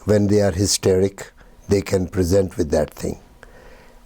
when they are hysteric they can present with that thing।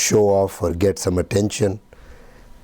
show off or get some attention।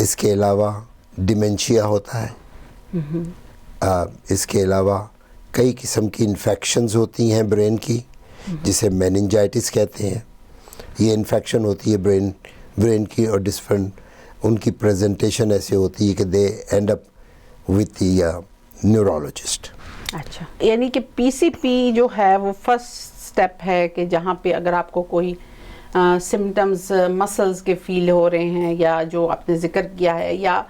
اس کے علاوہ dementia ہوتا ہے, اس کے علاوہ کئی قسم کی انفیکشنز ہوتی ہیں برین کی, جسے میننجائٹس کہتے ہیں. یہ انفیکشن ہوتی ہے برین کی, اور ڈفرنٹ ان کی پریزنٹیشن ایسے ہوتی ہے کہ they end up with the neurologist. اچھا, یعنی کہ پی سی پی جو ہے وہ فرسٹ اسٹیپ ہے کہ جہاں پہ اگر آپ کو کوئی سمٹمز مسلز کے فیل ہو رہے ہیں, یا جو آپ نے ذکر کیا ہے, یا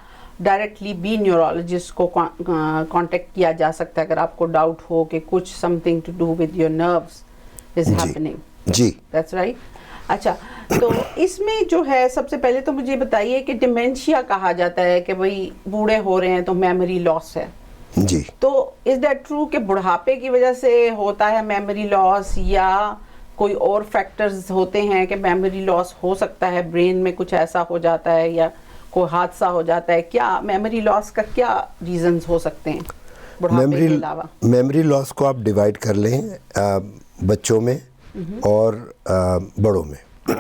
ڈائریکٹلی بی نیورولوجسٹ کو کانٹیکٹ کیا جا سکتا ہے اگر آپ کو ڈاؤٹ ہو کہ کچھ something to do with your nerves is happening. جی, دیٹس رائٹ. اچھا, تو اس میں جو ہے سب سے پہلے تو مجھے بتائیے کہ ڈیمنشیا کہا جاتا ہے کہ بھئی بوڑھے ہو رہے ہیں تو میموری لاس ہے. جی, تو از دیٹ ٹرو کہ بڑھاپے کی وجہ سے ہوتا ہے میموری لاس, یا کوئی اور فیکٹرز ہوتے ہیں کہ میموری لاس ہو سکتا ہے, برین میں کچھ ایسا ہو جاتا ہے یا کوئی حادثہ ہو جاتا ہے؟ کیا میموری لاس کا کیا ریزنز ہو سکتے ہیں بڑھاپے کے علاوہ؟ میموری لاس کو آپ ڈیوائڈ کر لیں بچوں میں اور بڑوں میں.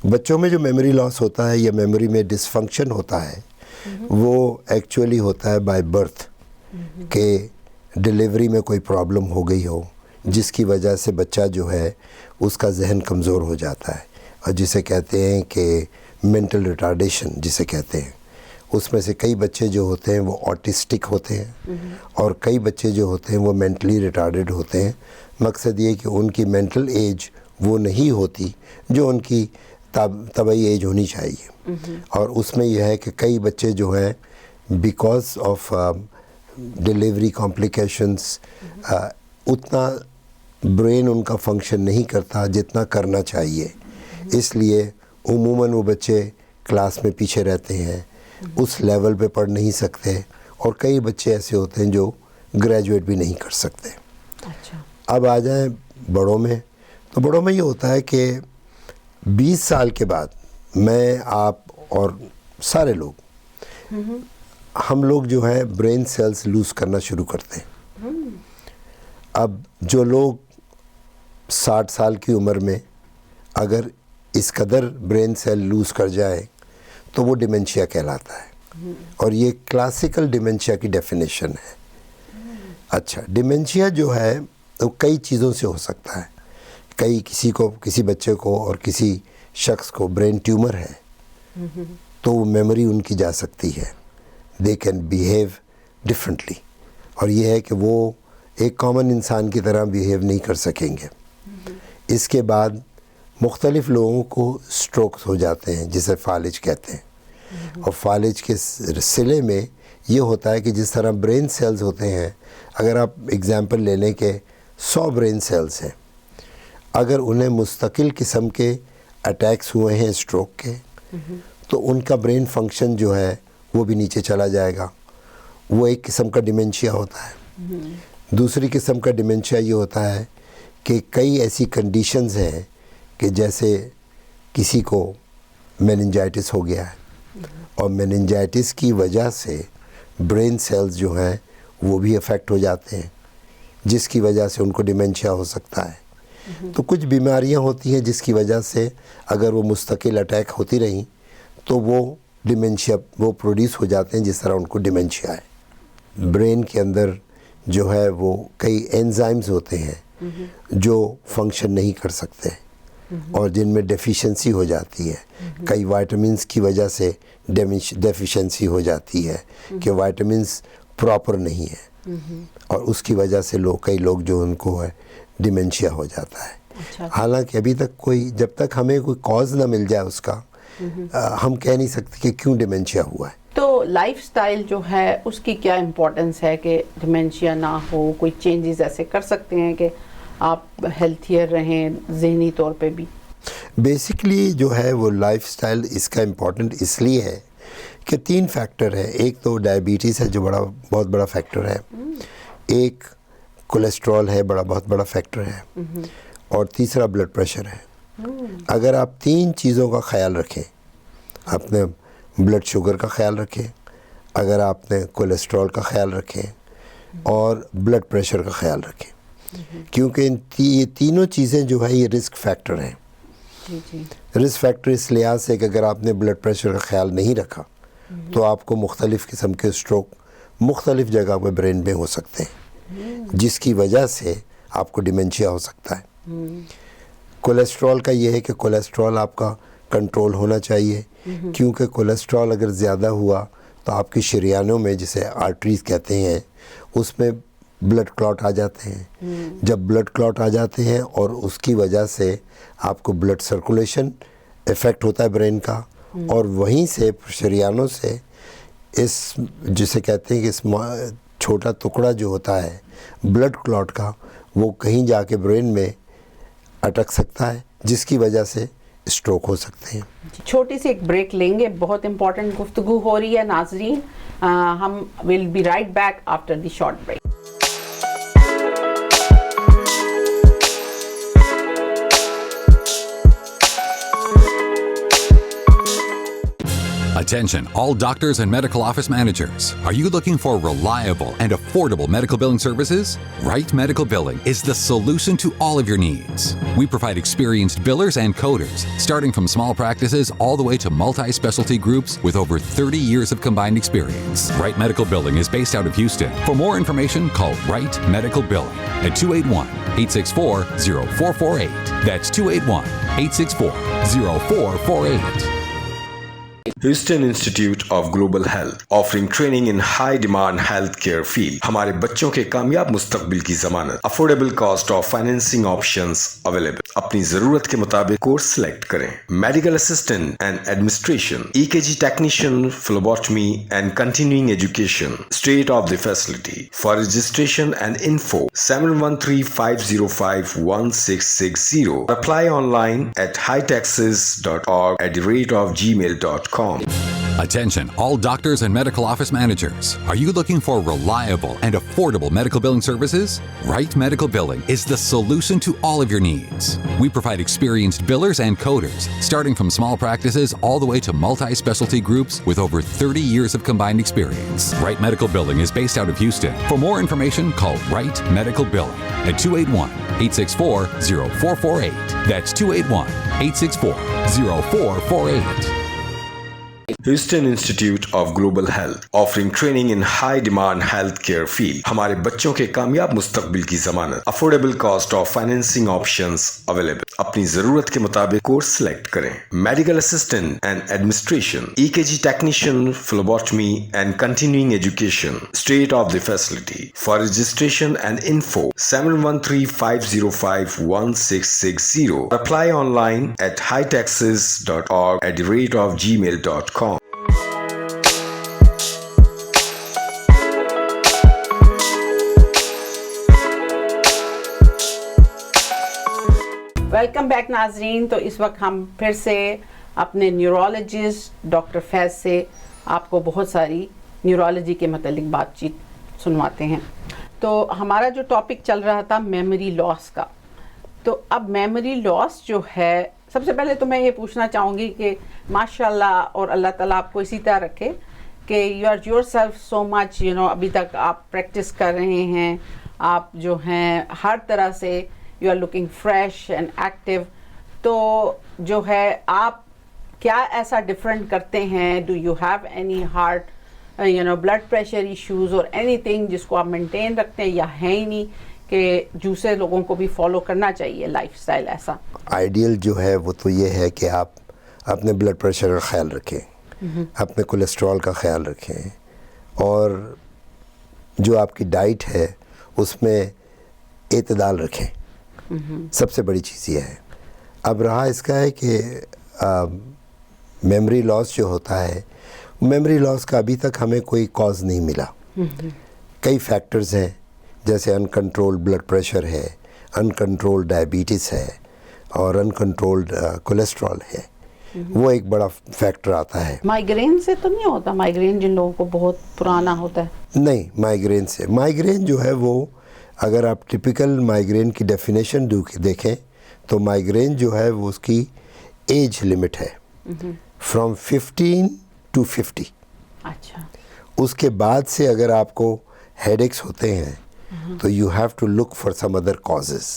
بچوں میں جو میموری لاس ہوتا ہے یا میموری میں ڈس فنکشن ہوتا ہے, وہ ایکچولی ہوتا ہے بائی برتھ, کہ ڈیلیوری میں کوئی پرابلم ہو گئی ہو جس کی وجہ سے بچہ جو ہے اس کا ذہن کمزور ہو جاتا ہے, اور جسے کہتے ہیں کہ مینٹل ریٹارڈیشن جسے کہتے ہیں. اس میں سے کئی بچے جو ہوتے ہیں وہ آٹسٹک ہوتے ہیں, اور کئی بچے جو ہوتے ہیں وہ مینٹلی ریٹارڈیڈ ہوتے ہیں. مقصد یہ کہ ان کی مینٹل ایج وہ نہیں ہوتی جو ان کی طبعی ایج ہونی چاہیے. اور اس میں یہ ہے کہ کئی بچے جو ہیں بیکاز آف ڈیلیوری کمپلیکیشنس اتنا برین ان کا فنکشن نہیں کرتا جتنا کرنا چاہیے, اس لیے عموماً وہ بچے کلاس میں پیچھے رہتے ہیں, اس لیول پہ پڑھ نہیں سکتے, اور کئی بچے ایسے ہوتے ہیں جو گریجویٹ بھی نہیں کر سکتے. اچھا, اب آ جائیں بڑوں میں, تو بڑوں میں یہ ہوتا ہے کہ 20 سال کے بعد میں, آپ اور سارے لوگ, ہم لوگ جو ہیں برین سیلز لوز کرنا شروع کرتے ہیں. اب جو لوگ 60 سال کی عمر میں اگر اس قدر برین سیل لوز کر جائے تو وہ ڈیمنشیا کہلاتا ہے, اور یہ کلاسیکل ڈیمنشیا کی ڈیفینیشن ہے. اچھا, ڈیمنشیا جو ہے وہ کئی چیزوں سے ہو سکتا ہے. کسی بچے کو اور کسی شخص کو برین ٹیومر ہے تو وہ میموری ان کی جا سکتی ہے, دے کین بیہیو ڈفرینٹلی, اور یہ ہے کہ وہ ایک کامن انسان کی طرح بیہیو نہیں کر سکیں گے. اس کے بعد مختلف لوگوں کو سٹروکس ہو جاتے ہیں جسے فالج کہتے ہیں, اور فالج کے سلے میں یہ ہوتا ہے کہ جس طرح برین سیلز ہوتے ہیں, اگر آپ اگزامپل لے لیں کہ 100 برین سیلز ہیں, اگر انہیں مستقل قسم کے اٹیکس ہوئے ہیں سٹروک کے, تو ان کا برین فنکشن جو ہے وہ بھی نیچے چلا جائے گا. وہ ایک قسم کا ڈیمنشیا ہوتا ہے. دوسری قسم کا ڈیمنشیا یہ ہوتا ہے کہ کئی ایسی کنڈیشنز ہیں کہ جیسے کسی کو میننجائٹس ہو گیا ہے, اور میننجائٹس کی وجہ سے برین سیلز جو ہیں وہ بھی افیکٹ ہو جاتے ہیں, جس کی وجہ سے ان کو ڈیمنشیا ہو سکتا ہے. تو کچھ بیماریاں ہوتی ہیں جس کی وجہ سے اگر وہ مستقل اٹیک ہوتی رہیں تو وہ ڈیمنشیا وہ پروڈیوس ہو جاتے ہیں, جس طرح ان کو ڈیمنشیا ہے. برین کے اندر جو ہے وہ کئی انزائمز ہوتے ہیں جو فنکشن نہیں کر سکتے, اور جن میں ڈیفیشنسی ہو جاتی ہے. کئی وائٹامنس کی وجہ سے ڈیفیشنسی ہو جاتی ہے کہ وائٹامنس پراپر نہیں ہے, اور اس کی وجہ سے کئی لوگ جو ان کو ہے ڈیمنشیا ہو جاتا ہے. حالانکہ ابھی تک جب تک ہمیں کوئی کاز نہ مل جائے اس کا, ہم کہہ نہیں سکتے کہ کیوں ڈیمنشیا ہوا ہے. تو لائف سٹائل جو ہے اس کی کیا امپورٹنس ہے کہ ڈیمنشیا نہ ہو؟ کوئی چینجز ایسے کر سکتے ہیں کہ آپ ہیلتھیئر رہیں ذہنی طور پہ بھی؟ بیسکلی جو ہے وہ لائف سٹائل اس کا امپورٹنٹ اس لیے ہے کہ 3 فیکٹر ہیں. ایک تو ڈائبٹیز ہے جو بہت بڑا فیکٹر ہے, ایک کولیسٹرول ہے بہت بڑا فیکٹر ہے, اور تیسرا بلڈ پریشر ہے. اگر آپ 3 چیزوں کا خیال رکھیں, اپنے بلڈ شوگر کا خیال رکھیں, اگر آپ نے کولیسٹرول کا خیال رکھیں, اور بلڈ پریشر کا خیال رکھیں, کیونکہ یہ تینوں چیزیں جو ہے یہ رسک فیکٹر ہیں. رسک فیکٹر اس لحاظ سے کہ اگر آپ نے بلڈ پریشر کا خیال نہیں رکھا تو آپ کو مختلف قسم کے اسٹروک مختلف جگہ پہ برین میں ہو سکتے ہیں، جس کی وجہ سے آپ کو ڈیمنشیا ہو سکتا ہے۔ کولیسٹرول کا یہ ہے کہ کولیسٹرول آپ کا کنٹرول ہونا چاہیے، کیونکہ کولیسٹرول اگر زیادہ ہوا تو آپ کی شریانوں میں، جسے آرٹریز کہتے ہیں، اس میں بلڈ کلاٹ آ جاتے ہیں۔ جب بلڈ کلاٹ آ جاتے ہیں اور اس کی وجہ سے آپ کو بلڈ سرکولیشن افیکٹ ہوتا ہے برین کا، اور وہیں سے شریانوں سے اس جسے کہتے ہیں کہ اس چھوٹا ٹکڑا جو ہوتا ہے بلڈ کلاٹ کا، وہ کہیں جا کے برین میں اٹک سکتا ہے، جس کی وجہ سے اسٹروک ہو سکتے ہیں۔ چھوٹی سی ایک بریک لیں گے، بہت امپورٹنٹ گفتگو ہو رہی ہے ناظرین، ہم will be right back after the short break. Attention, all doctors and medical office managers. Are you looking for reliable and affordable medical billing services? Right Medical Billing is the solution to all of your needs. We provide experienced billers and coders, starting from small practices all the way to multi-specialty groups with over 30 years of combined experience. Right Medical Billing is based out of Houston. For more information, call Right Medical Billing at 281-864-0448. That's 281-864-0448. Houston Institute of Global Health, offering training in high-demand healthcare field. ہمارے بچوں کے کامیاب مستقبل کی ضمانت. Affordable cost of financing options available. اپنی ضرورت کے مطابق کورس سلیکٹ کریں. Medical Assistant and Administration, EKG Technician, Phlebotomy and Continuing Education. State of the facility. For registration and info, 713-505-1660. Apply online at hightexas.org@gmail.com. Attention, all doctors and medical office managers. Are you looking for reliable and affordable medical billing services? Right Medical Billing is the solution to all of your needs. We provide experienced billers and coders, starting from small practices all the way to multi-specialty groups with over 30 years of combined experience. Right Medical Billing is based out of Houston. For more information, call Right Medical Billing at 281-864-0448. That's 281-864-0448. Houston Institute of Global Health, offering training in high-demand healthcare field. ہمارے بچوں کے کامیاب مستقبل کی ضمانت. Affordable cost of financing options available. اپنی ضرورت کے مطابق کورس سلیکٹ کریں. Medical Assistant and Administration, EKG Technician, Phlebotomy and Continuing Education. State of the facility. For registration and info, 713-505-1660. Apply online at hightexas.org@gmail.com. Welcome back ناظرین. تو اس وقت ہم پھر سے اپنے نیورولوجسٹ ڈاکٹر فیض سے آپ کو بہت ساری نیورولوجی کے متعلق بات چیت سنواتے ہیں. تو ہمارا جو ٹاپک چل رہا تھا میموری لاس کا، تو اب میموری لاس جو ہے، سب سے پہلے تو میں یہ پوچھنا چاہوں گی کہ ماشاءاللہ اور اللہ تعالیٰ آپ کو اسی طرح رکھے کہ you are yourself so much ابھی تک آپ پریکٹس کر رہے ہیں، آپ جو ہیں ہر طرح سے you are looking fresh and active. تو جو ہے آپ کیا ایسا ڈفرینٹ کرتے ہیں؟ Do you have any heart blood pressure issues اور اینی تھنگ جس کو آپ مینٹین رکھتے ہیں، یا ہے ہی نہیں کہ دوسرے لوگوں کو بھی فالو کرنا چاہیے لائف اسٹائل ایسا؟ آئیڈیل جو ہے وہ تو یہ ہے کہ آپ اپنے بلڈ پریشر کا خیال رکھیں، اپنے کولیسٹرول کا خیال رکھیں، اور جو آپ کی ڈائٹ ہے اس میں اعتدال رکھیں. سب سے بڑی چیز یہ ہے. اب رہا اس کا ہے کہ میموری لاس جو ہوتا ہے، میموری لاس کا ابھی تک ہمیں کوئی کاز نہیں ملا. کئی فیکٹرز ہیں، جیسے انکنٹرولڈ بلڈ پریشر ہے، انکنٹرولڈ ڈائبٹیز ہے، اور انکنٹرولڈ کولیسٹرول ہے. وہ ایک بڑا فیکٹر آتا ہے. مائیگرین سے تو نہیں ہوتا؟ مائیگرین جن لوگوں کو بہت پرانا ہوتا ہے. نہیں، مائیگرین سے، مائیگرین جو ہے وہ اگر آپ ٹپیکل مائیگرین کی ڈیفینیشن دیکھیں تو مائیگرین جو ہے وہ اس کی ایج لمٹ ہے فرام 15 to 50. اچھا. اس کے بعد سے اگر آپ کو ہیڈ ایکس ہوتے ہیں تو you have to look for some other causes.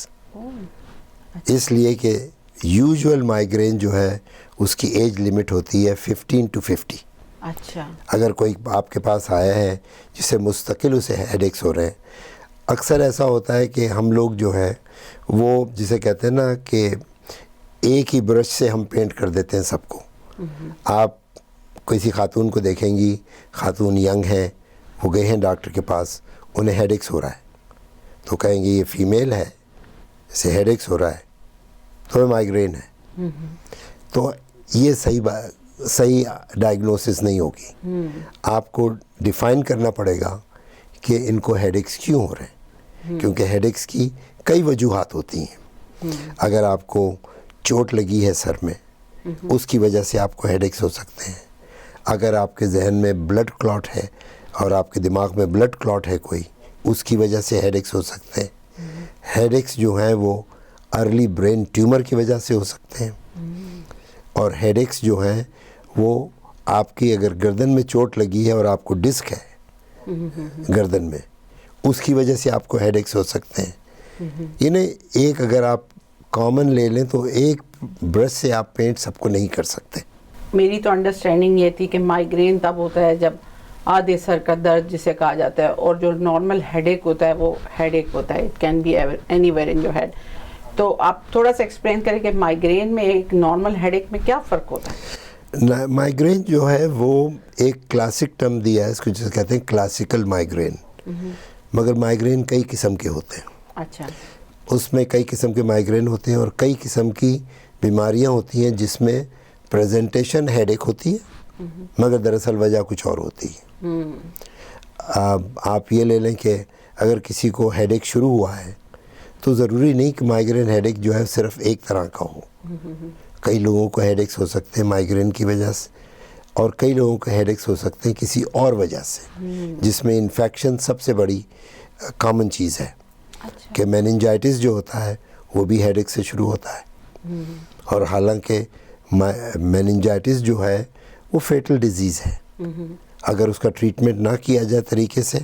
اس لیے کہ یوزول مائیگرین جو ہے اس کی ایج لمٹ ہوتی ہے 15 to 50. اچھا. اگر کوئی آپ کے پاس آیا ہے جسے مستقل اسے ہیڈ ایکس ہو رہے ہیں، اکثر ایسا ہوتا ہے کہ ہم لوگ جو ہے وہ جسے کہتے ہیں نا کہ ایک ہی برش سے ہم پینٹ کر دیتے ہیں سب کو. آپ کسی خاتون کو دیکھیں گی، خاتون ینگ ہیں، وہ گئے ہیں ڈاکٹر کے پاس، انہیں ہیڈ ایکس ہو رہا ہے تو کہیں گے یہ فیمیل ہے، اسے ہیڈ ایکس ہو رہا ہے تو مائیگرین ہے. تو یہ صحیح ڈائگنوسس نہیں ہوگی. آپ کو ڈیفائن کرنا پڑے گا کہ ان کو ہیڈ ایکس کیوں ہو رہے ہیں، کیونکہ ہیڈ ایکس کی کئی وجوہات ہوتی ہیں. اگر آپ کو چوٹ لگی ہے سر میں، اس کی وجہ سے آپ کو ہیڈ ایکس ہو سکتے ہیں. اگر آپ کے ذہن میں بلڈ کلاٹ ہے اور آپ کے دماغ میں بلڈ کلاٹ ہے کوئی، اس کی وجہ سے ہیڈ ایکس ہو سکتے ہیں. ہیڈ ایکس جو ہیں وہ ارلی برین ٹیومر کی وجہ سے ہو سکتے ہیں. اور ہیڈ ایکس جو ہیں وہ آپ کی اگر گردن میں چوٹ لگی ہے اور آپ کو ڈسک ہے گردن میں، اس کی وجہ سے آپ کو ہیڈ ایکس ہو سکتے ہیں. یعنی ایک اگر آپ کامن لے لیں تو ایک برش سے آپ پینٹ سب کو نہیں کر سکتے. میری تو انڈرسٹینڈنگ یہ تھی کہ مائیگرین تب ہوتا ہے جب آدھے سر کا درد جسے کہا جاتا ہے، اور جو نارمل ہیڈ ایک ہوتا ہے وہ ہیڈ ایک ہوتا ہے. It can be anywhere in your head. تو آپ تھوڑا سا ایکسپلین کریں کہ مائیگرین میں ایک نارمل ہیڈ ایک میں کیا فرق ہوتا ہے؟ مائیگرین جو ہے وہ ایک کلاسک ٹرم دیا ہے اس کو، جسے کہتے ہیں کلاسیکل مائیگرین. مگر مائیگرین کئی قسم کے ہوتے ہیں. اچھا. اس میں کئی قسم کے مائیگرین ہوتے ہیں اور کئی قسم کی بیماریاں ہوتی ہیں جس میں پریزنٹیشن ہیڈ ایک ہوتی ہے مگر دراصل وجہ کچھ اور ہوتی ہے. آپ یہ لے لیں کہ اگر کسی کو ہیڈ ایک شروع ہوا ہے تو ضروری نہیں کہ مائیگرین ہیڈ ایک جو ہے صرف ایک طرح کا ہو. کئی لوگوں کو ہیڈ ایکس ہو سکتے ہیں مائیگرین کی وجہ سے، اور کئی لوگوں کو ہیڈ ایکس ہو سکتے ہیں کسی اور وجہ سے، جس میں انفیکشن سب سے بڑی کامن چیز ہے. کہ میننجائٹس جو ہوتا ہے وہ بھی ہیڈ ایک سے شروع ہوتا ہے. اور حالانکہ میننجائٹس جو ہے وہ فیٹل ڈیزیز ہے. اگر اس کا ٹریٹمنٹ نہ کیا جائے طریقے سے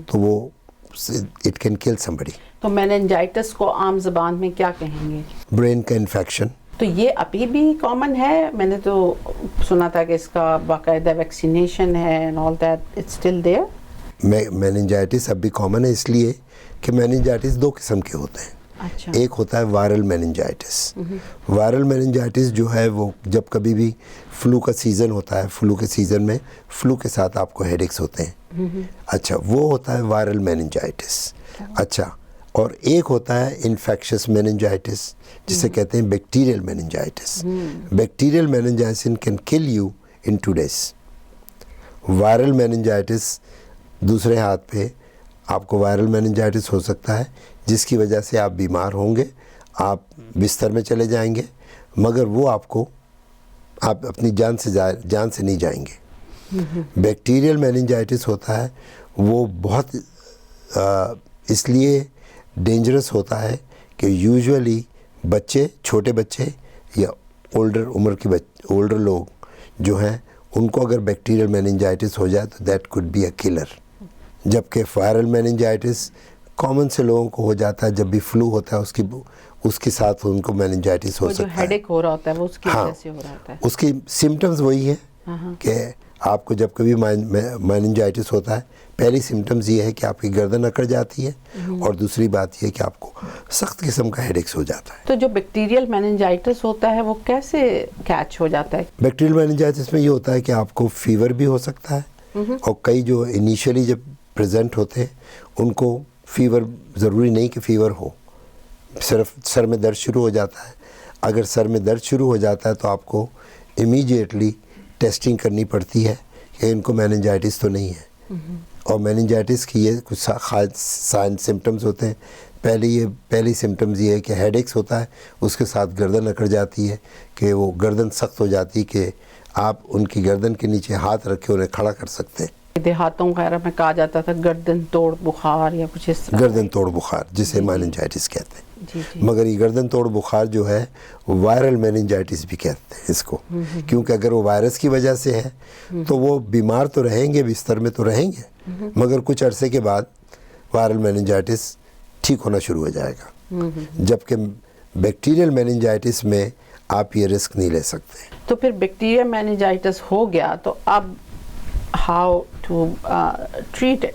تو وہ اٹ کین کل سمبڈی. تو میننجائٹس کو عام زبان میں کیا کہیں گے؟ برین کا انفیکشن. تو یہ ابھی بھی کامن ہے؟ میں نے تو سنا تھا کہ اس کا باقاعدہ ویکسینیشن ہے and all that. It's still there? Meningitis اب بھی کامن ہے اس لیے کہ میننجائٹس دو قسم کے ہوتے ہیں. اچھا. ایک ہوتا ہے وائرل میننجائٹس. وائرل میننجائٹس جو ہے وہ جب کبھی بھی فلو کا سیزن ہوتا ہے، فلو کے سیزن میں فلو کے ساتھ آپ کو ہیڈ ایکس ہوتے ہیں. اچھا، وہ ہوتا ہے وائرل میننجائٹس. اچھا، اور ایک ہوتا ہے انفیکشس میننجائٹس جسے کہتے ہیں bacterial meningitis. Bacterial meningitis can کل you in 2 days. Viral meningitis دوسرے ہاتھ پہ آپ کو وائرل میننجائٹس ہو سکتا ہے جس کی وجہ سے آپ بیمار ہوں گے، آپ بستر میں چلے جائیں گے، مگر وہ آپ اپنی جان سے نہیں جائیں گے. بیکٹیریل میننجائٹس ہوتا ہے وہ بہت اس لیے ڈینجرس ہوتا ہے کہ یوزولی بچے، چھوٹے بچے یا اولڈر لوگ جو ہیں ان کو اگر بیکٹیریل میننجائٹس ہو جائے تو that could be a killer. جبکہ وائرل میننجائٹس کامن سے لوگوں کو ہو جاتا ہے جب بھی فلو ہوتا ہے اس کے ساتھ ان کو میننجائٹس ہو سکتا ہے. جو ہیڈ ایک ہو رہا ہوتا ہے وہ اس کی وجہ سے ہو رہا ہوتا ہے. اس کی سمٹمز وہی ہیں کہ آپ کو جب کبھی میننجائٹس ہوتا ہے پہلی سمٹمز یہ ہے کہ آپ کی گردن اکڑ جاتی ہے اور دوسری بات یہ ہے کہ آپ کو سخت قسم کا ہیڈ ایکس ہو جاتا ہے. تو جو بیکٹیریل میننجائٹس ہوتا ہے وہ کیسے کیچ ہو جاتا ہے؟ بیکٹیریل میننجائٹس میں یہ ہوتا ہے کہ آپ کو فیور بھی ہو سکتا ہے، اور کئی جو انیشلی جب پریزنٹ ہوتے ہیں ان کو فیور ضروری نہیں کہ فیور ہو، صرف سر میں درد شروع ہو جاتا ہے. اگر سر میں درد شروع ہو جاتا ہے تو آپ کو امیڈیٹلی ٹیسٹنگ کرنی پڑتی ہے کہ ان کو میننجائٹس تو نہیں ہے. اور میننجائٹس کی یہ کچھ سائن سمٹمز ہوتے ہیں. پہلی سمٹمز یہ ہے کہ ہیڈ ایکس ہوتا ہے، اس کے ساتھ گردن اکڑ جاتی ہے کہ وہ گردن سخت ہو جاتی ہے کہ آپ ان کی گردن کے نیچے ہاتھ رکھ کے انہیں کھڑا کر سکتے ہیں. دیہاتوں وغیرہ میں کہا جاتا تھا گردن توڑ بخار یا کچھ اس طرح. گردن توڑ بخار جسے میننجائٹس کہتے ہیں. مگر یہ گردن توڑ بخار جو ہے وائرل میننجائٹس بھی کہتے ہیں اس کو، کیونکہ اگر وہ وائرس کی وجہ سے ہے تو وہ بیمار تو رہیں گے، بستر میں تو رہیں گے، مگر کچھ عرصے کے بعد وائرل میننجائٹس ٹھیک ہونا شروع ہو جائے گا. جبکہ بیکٹیریل میننجائٹس میں آپ یہ رسک نہیں لے سکتے. تو پھر بیکٹیریا میننجائٹس ہو گیا تو اب how to treat it?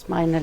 Spinal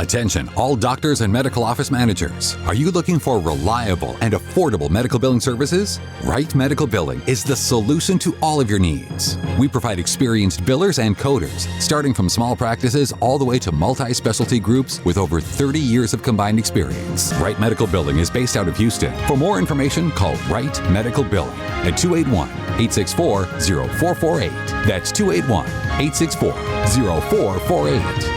Attention, all doctors and medical office managers. Are you looking for reliable and affordable medical billing services? Right Medical Billing is the solution to all of your needs. We provide experienced billers and coders, starting from small practices all the way to multi-specialty groups with over 30 years of combined experience. Right Medical Billing is based out of Houston. For more information, call Right Medical Billing at 281-864-0448. That's 281-864-0448.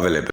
available.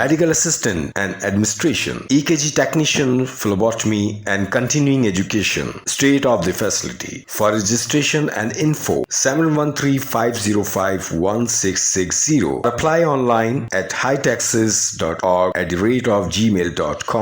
Medical Assistant and Administration, EKG Technician, Phlebotomy and Continuing Education. State of the facility. For registration and info, 713-505-1660. Apply online at hightexas.org@gmail.com.